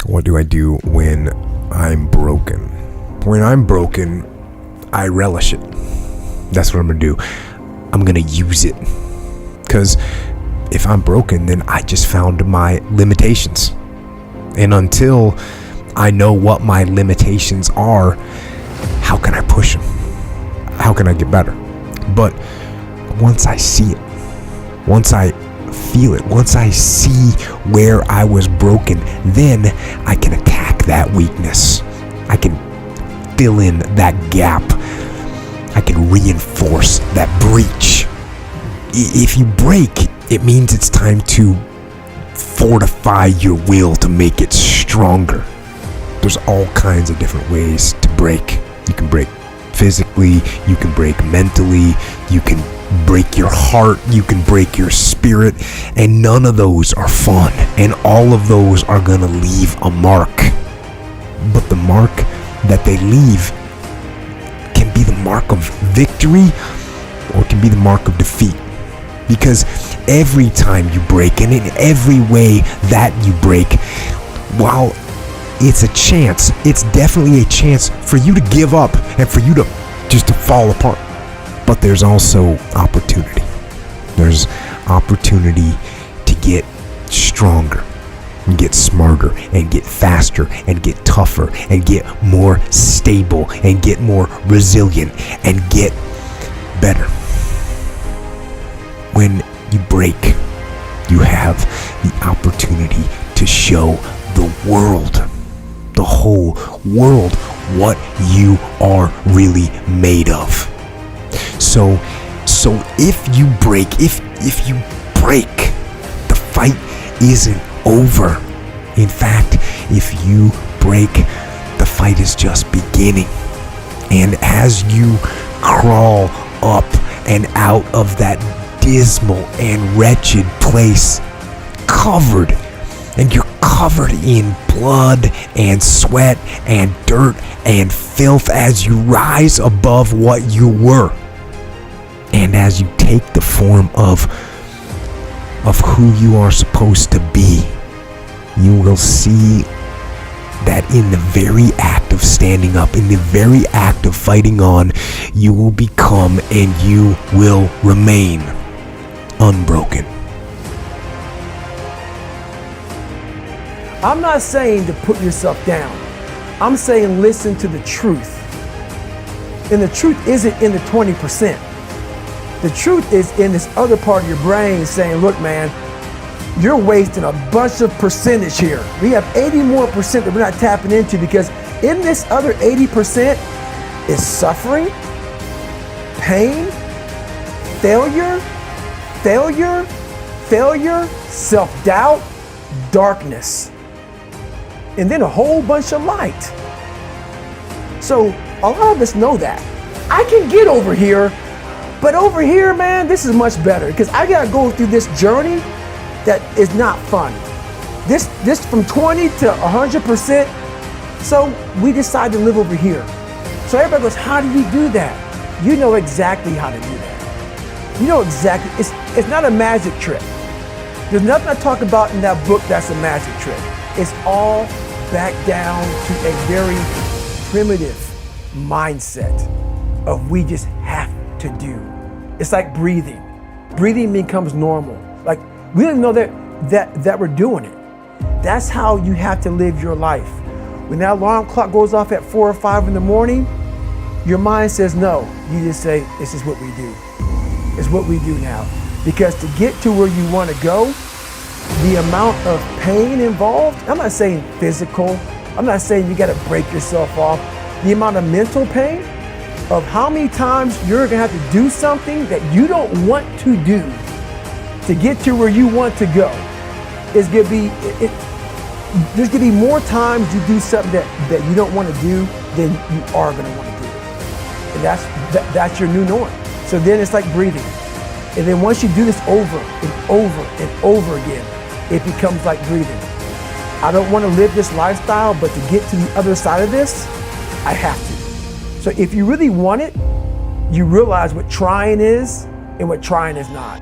What do I do when I'm broken? When I'm broken, I relish it. That's what I'm gonna do. I'm gonna use it. Because if I'm broken, then I just found my limitations. And until I know what my limitations are, how can I push them? How can I get better? But once I see it, once I feel it, once I see where I was broken, then I can attack that weakness. I can fill in that gap. I can reinforce that breach. If you break, it means it's time to fortify your will to make it stronger. There's all kinds of different ways to break. You can break physically, you can break mentally, you can break your heart, you can break your spirit, and none of those are fun, and all of those are gonna leave a mark. But the mark that they leave can be the mark of victory, or it can be the mark of defeat. Because every time you break, and in every way that you break, while it's a chance, it's definitely a chance for you to give up and for you to just to fall apart. But there's also opportunity. There's opportunity to get stronger and get smarter and get faster and get tougher and get more stable and get more resilient and get better. When you break, you have the opportunity to show the world, the whole world, what you are really made of. So if you break, the fight isn't over. In fact, if you break, the fight is just beginning. And as you crawl up and out of that dismal and wretched place, you're covered in blood and sweat and dirt and filth as you rise above what you were. And as you take the form of who you are supposed to be, you will see that in the very act of standing up, in the very act of fighting on, you will become and you will remain unbroken. I'm not saying to put yourself down. I'm saying listen to the truth. And the truth isn't in the 20%. The truth is in this other part of your brain saying, look, man, you're wasting a bunch of percentage here. We have 80 more percent that we're not tapping into, because in this other 80% is suffering, pain, failure, self-doubt, darkness, and then a whole bunch of light. So a lot of us know that. I can get over here, but over here, man, this is much better, because I gotta go through this journey that is not fun. This from 20 to 100%. So we decide to live over here. So everybody goes, how do you do that? You know exactly how to do that. You know exactly, it's not a magic trick. There's nothing I talk about in that book that's a magic trick. It's all back down to a very primitive mindset of we just have to do. It's like breathing. Breathing becomes normal. Like we don't know that we're doing it. That's how you have to live your life. When that alarm clock goes off at 4 or 5 in the morning, your mind says no. You just say, this is what we do. It's what we do now. Because to get to where you want to go, the amount of pain involved, I'm not saying physical, I'm not saying you got to break yourself off. The amount of mental pain of how many times you're going to have to do something that you don't want to do to get to where you want to go is going to be, there's going to be more times you do something that you don't want to do than you are going to want to do. And that's your new norm. So then it's like breathing. And then once you do this over and over and over again, it becomes like breathing. I don't want to live this lifestyle, but to get to the other side of this, I have to. So if you really want it, you realize what trying is and what trying is not.